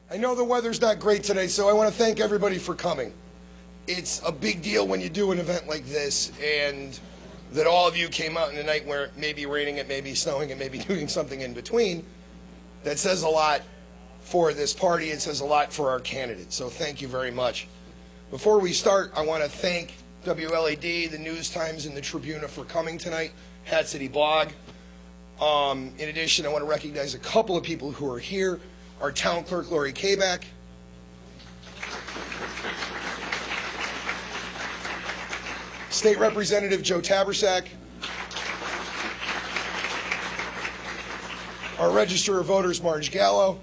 I know the weather's not great today, so I want to thank everybody for coming. It's a big deal when you do an event like this, and that all of you came out in a night where it may be raining, it may be snowing, it may be doing something in between. That says a lot for this party. It says a lot for our candidates, so thank you very much. Before we start, I want to thank WLAD, the News Times, and the Tribuna for coming tonight, CTblogger. In addition, I want to recognize a couple of people who are here. Our town clerk, Lori Kabak. State Representative Joe Tabersack. Our Register of Voters, Marge Gallo.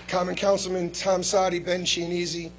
Common Councilman Tom Sadi, Ben Chianese.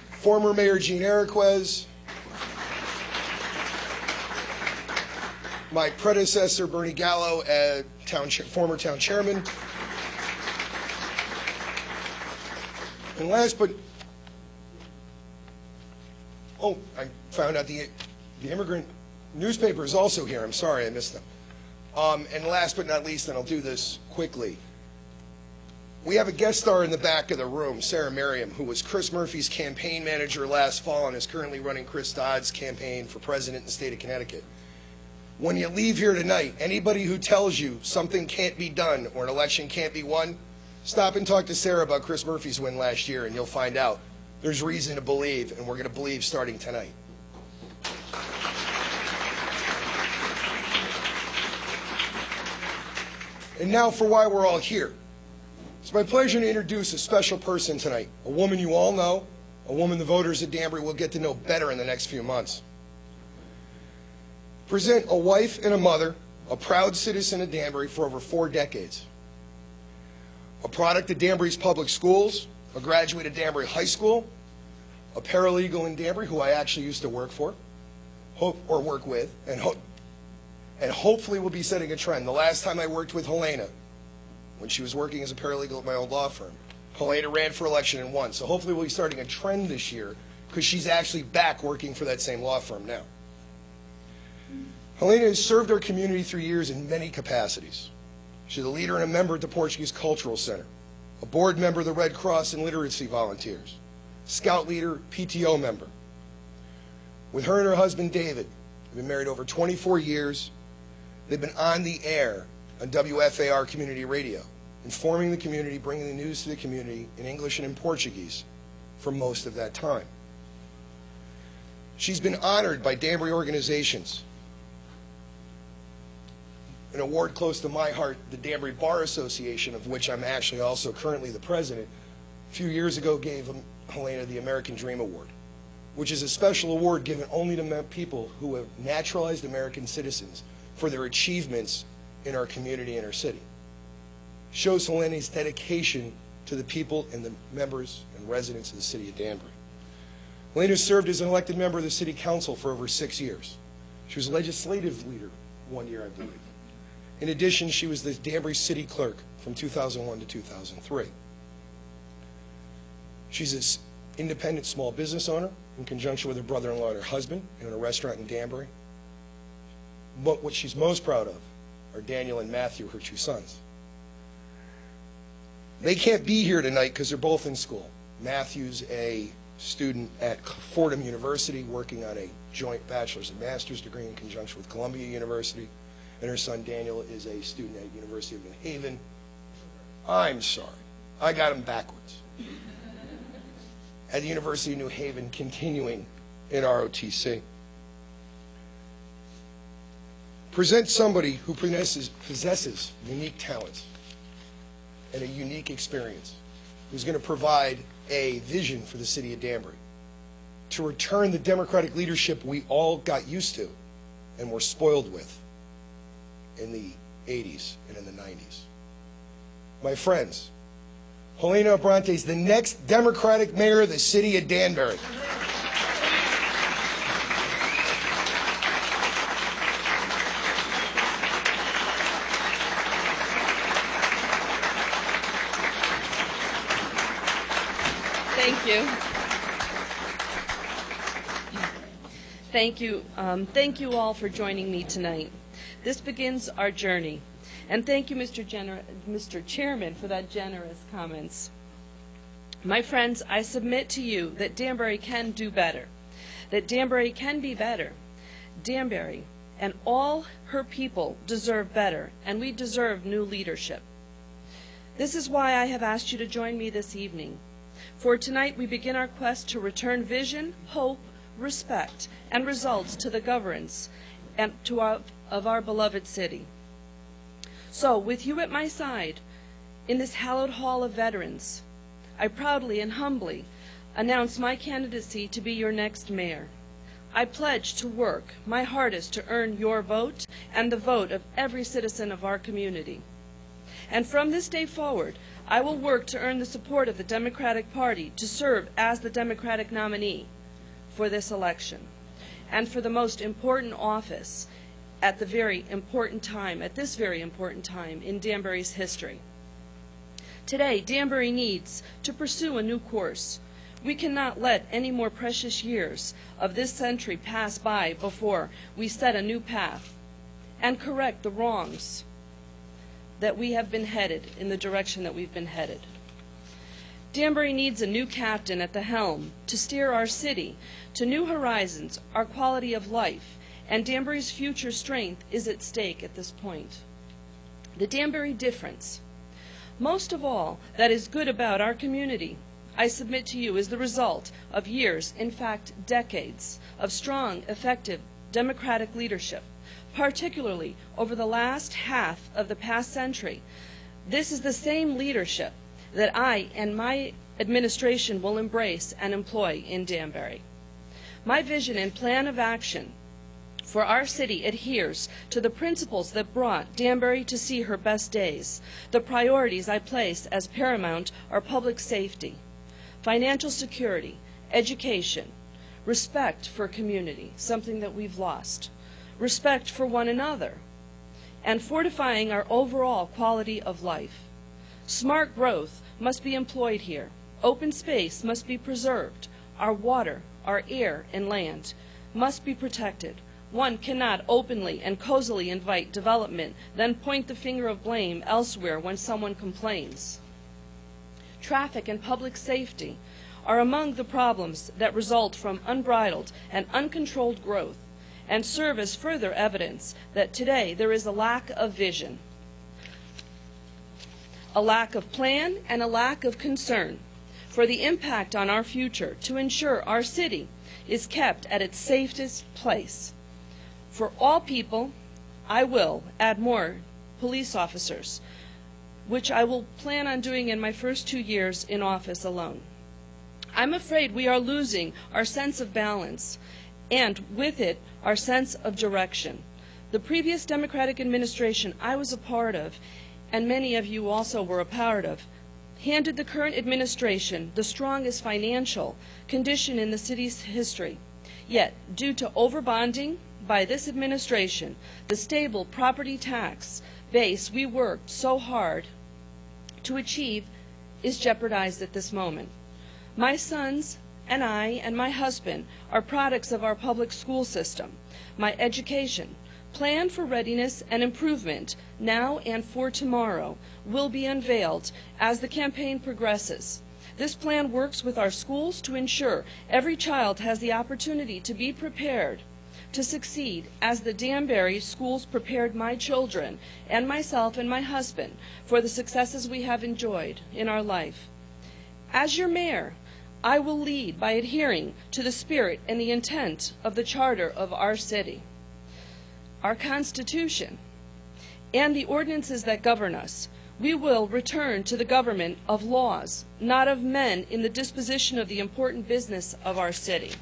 Former Mayor Gene Eriquez. My predecessor, Bernie Gallo, former town chairman. And last but, I found out the immigrant newspaper is also here. I'm sorry, I missed them. And last but not least, and I'll do this quickly, we have a guest star in the back of the room, Sarah Merriam, who was Chris Murphy's campaign manager last fall and is currently running Chris Dodd's campaign for president in the state of Connecticut. When you leave here tonight, anybody who tells you something can't be done or an election can't be won, stop and talk to Sarah about Chris Murphy's win last year, and you'll find out there's reason to believe, and we're going to believe starting tonight. And now for why we're all here. It's my pleasure to introduce a special person tonight, a woman you all know, a woman the voters of Danbury will get to know better in the next few months. Present a wife and a mother, a proud citizen of Danbury for over 4 decades. A product of Danbury's public schools, a graduate of Danbury High School, a paralegal in Danbury who I actually used to work for, work with, and hopefully will be setting a trend. The last time I worked with Helena, when she was working as a paralegal at my old law firm, Helena ran for election and won. So hopefully we'll be starting a trend this year because she's actually back working for that same law firm now. Helena has served our community through years in many capacities. She's a leader and a member at the Portuguese Cultural Center, a board member of the Red Cross and Literacy Volunteers, Scout leader, PTO member. With her and her husband, David, they've been married over 24 years. They've been on the air on WFAR Community Radio, informing the community, bringing the news to the community in English and in Portuguese for most of that time. She's been honored by Danbury organizations. An award close to my heart, the Danbury Bar Association, of which I'm actually also currently the president, a few years ago gave Helena the American Dream Award, which is a special award given only to people who have naturalized American citizens for their achievements in our community and our city. Shows Helena's dedication to the people and the members and residents of the city of Danbury. Helena served as an elected member of the city council for over 6 years. She was a legislative leader 1 year, I believe. In addition, she was the Danbury City Clerk from 2001 to 2003. She's an independent small business owner in conjunction with her brother-in-law and her husband in a restaurant in Danbury. But what she's most proud of are Daniel and Matthew, her 2 sons. They can't be here tonight because they're both in school. Matthew's a student at Fordham University working on a joint bachelor's and master's degree in conjunction with Columbia University. And her son Daniel is a student at University of New Haven. I'm sorry, I got him backwards. At the University of New Haven, continuing in ROTC. Present somebody who possesses unique talents and a unique experience, who's going to provide a vision for the city of Danbury to return the democratic leadership we all got used to and were spoiled with in the 80s and in the 90s. My friends, Helena Abrantes, the next Democratic mayor of the city of Danbury. Thank you. Thank you. Thank you all for joining me tonight. This begins our journey. And thank you, Mr. Chairman, for that generous comments. My friends, I submit to you that Danbury can do better, that Danbury can be better. Danbury and all her people deserve better, and we deserve new leadership. This is why I have asked you to join me this evening. For tonight we begin our quest to return vision, hope, respect, and results to the governance and of our beloved city. So, with you at my side, in this hallowed hall of veterans, I proudly and humbly announce my candidacy to be your next mayor. I pledge to work my hardest to earn your vote and the vote of every citizen of our community. And from this day forward, I will work to earn the support of the Democratic Party to serve as the Democratic nominee for this election and for the most important office at this very important time in Danbury's history. Today, Danbury needs to pursue a new course. We cannot let any more precious years of this century pass by before we set a new path and correct the wrongs that we have been headed in the direction that we've been headed. Danbury needs a new captain at the helm to steer our city to new horizons, our quality of life, and Danbury's future strength is at stake at this point. The Danbury difference, most of all that is good about our community, I submit to you, is the result of years, in fact decades, of strong, effective democratic leadership, particularly over the last half of the past century. This is the same leadership that I and my administration will embrace and employ in Danbury. My vision and plan of action for our city adheres to the principles that brought Danbury to see her best days. The priorities I place as paramount are public safety, financial security, education, respect for community, something that we've lost, respect for one another, and fortifying our overall quality of life. Smart growth must be employed here. Open space must be preserved. Our water, our air, and land must be protected. One cannot openly and cozily invite development, then point the finger of blame elsewhere when someone complains. Traffic and public safety are among the problems that result from unbridled and uncontrolled growth and serve as further evidence that today there is a lack of vision, a lack of plan, and a lack of concern for the impact on our future to ensure our city is kept at its safest place. For all people, I will add more police officers, which I will plan on doing in my first 2 years in office alone. I'm afraid we are losing our sense of balance, and with it, our sense of direction. The previous Democratic administration I was a part of, and many of you also were a part of, handed the current administration the strongest financial condition in the city's history. Yet, due to overbonding by this administration, the stable property tax base we worked so hard to achieve is jeopardized at this moment. My sons and I and my husband are products of our public school system. My education, plan for readiness and improvement now and for tomorrow, will be unveiled as the campaign progresses. This plan works with our schools to ensure every child has the opportunity to be prepared to succeed, as the Danbury schools prepared my children and myself and my husband for the successes we have enjoyed in our life. As your mayor, I will lead by adhering to the spirit and the intent of the charter of our city, our Constitution, and the ordinances that govern us. We will return to the government of laws, not of men, in the disposition of the important business of our city.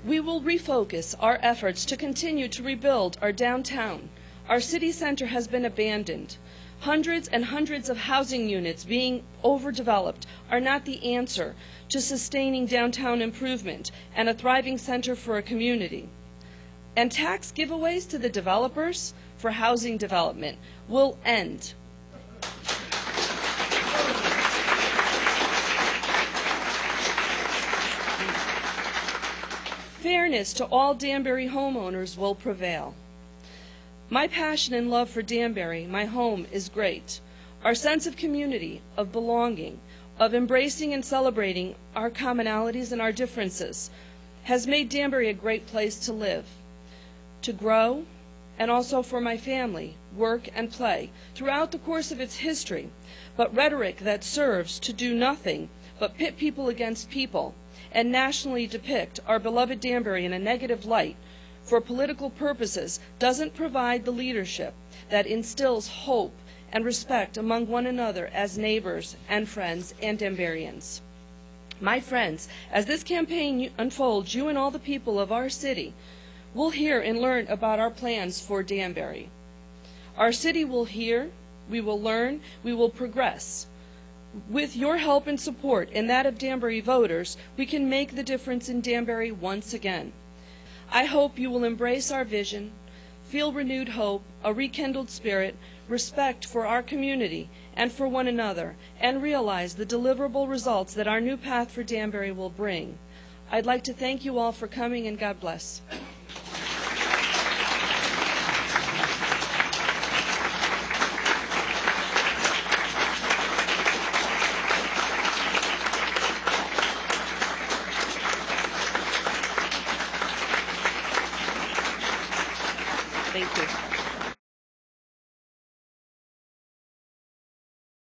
We will refocus our efforts to continue to rebuild our downtown. Our city center has been abandoned. Hundreds and hundreds of housing units being overdeveloped are not the answer to sustaining downtown improvement and a thriving center for a community. and tax giveaways to the developers for housing development will end. Fairness to all Danbury homeowners will prevail. My passion and love for Danbury, my home, is great. Our sense of community, of belonging, of embracing and celebrating our commonalities and our differences has made Danbury a great place to live, to grow, and also for my family, work, and play throughout the course of its history. But rhetoric that serves to do nothing but pit people against people and nationally depict our beloved Danbury in a negative light for political purposes doesn't provide the leadership that instills hope and respect among one another as neighbors and friends and Danburyans. My friends, as this campaign unfolds, you and all the people of our city will hear and learn about our plans for Danbury. Our city will hear, we will learn, we will progress. With your help and support and that of Danbury voters, we can make the difference in Danbury once again. I hope you will embrace our vision, feel renewed hope, a rekindled spirit, respect for our community and for one another, and realize the deliverable results that our new path for Danbury will bring. I'd like to thank you all for coming, and God bless.